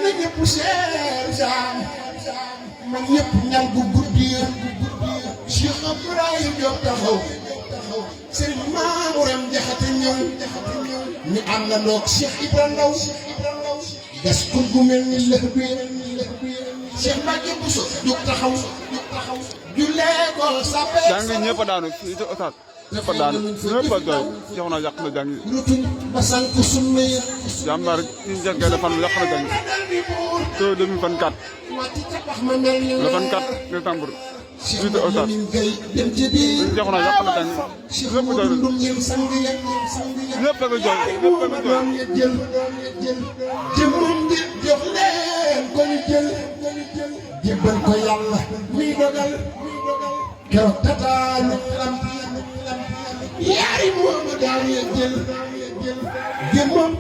na ñëpp seer jaam man ñëpp ñal gu guddiir Cheikh Abdoulaye Diop taxaw Serigne Mamouram Jaxate ñëw ñu àndandoog Cheikh Ibra Ndaw gas kur gu mel ni lëx bi Cheikh Mbacke Bousso jóg taxaw jullee ko sape jàng ñëpp a daanu fii ci otaat ñëpp a daanu ñëpp a doy jox na yàq na jàng rutuñ basan ko sunna ya jàmbaar ci njëkk defal yàq na jàng te 2024 le 24 décembre fii ci otaat jox na yàq na jàng ñëpp a doy ñëpp a ko jooy ñëpp a ko jooy jëmmam di jox leen ko ñu jël jébbal ko yàlla muy dogal keroog tataalu lam yaari moomu daal ya jël jëmmam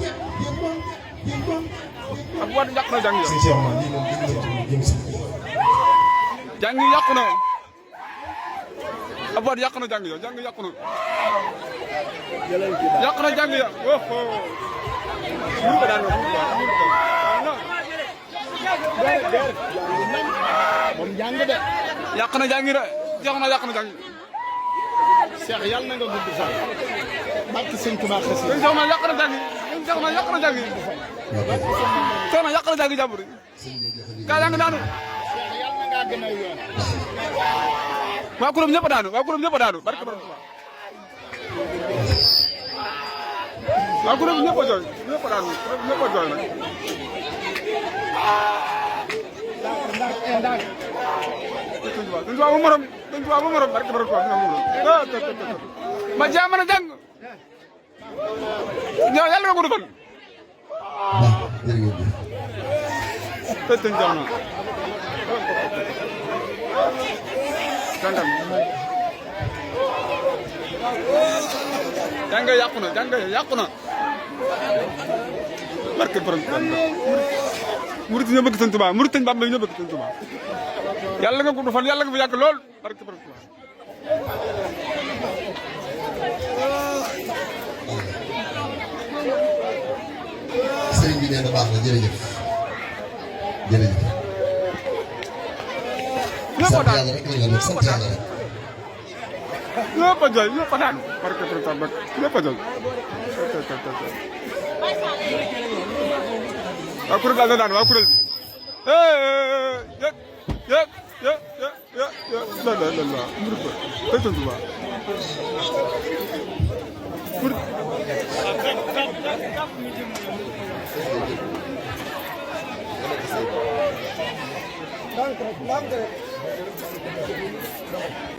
ak wat yàq na jàng si Cheikh ma lii moom jëm si jàng yàqu na ab wat yàq na jàng jàng yàqu na yàq na jàng ya ko daan moom jàng de yàq na jàng de jox na yàq na jàng Cheikh yàlla na nga gudd sax barke Sëñ Tuubaa xasi dañ jox na yàq na jàng jox na yàq na jàng jox na yàq na jàng jàmbur kaa yaa ngi daanu Cheikh yàlla na ngaa gën a yoon waa kuréel ñëpp a daanu waa kuréel ñëpp a daanu barke borom waa kuréel ñëpp a jooy ñëpp a daanu ñëpp a jooy nag dañ tuwaa ba morom dañ tuwaa ba morom barke borom ma jaa mën a jàng ñoo yàlla nga gudd fan tëj jaw na jàngay yàqu na jàngay yàqu na barke borom murit ñoo bëgg Sëñ Tuubaa murit Sëñ Bamba ñoo bëgg Sëñ Tuubaa yàlla nga gudd fan yàlla nga fi yàgg lool barke borom Tuubaa sëriñ bi nee na baax na jërëjëf jërëjëf sant yàlla rek la ñu sant yàlla rek ñëpp a jooy ñëpp a daan barke borom Tuubaa ñëpp a jooy waa kuréel daal na daan waa kuréel bi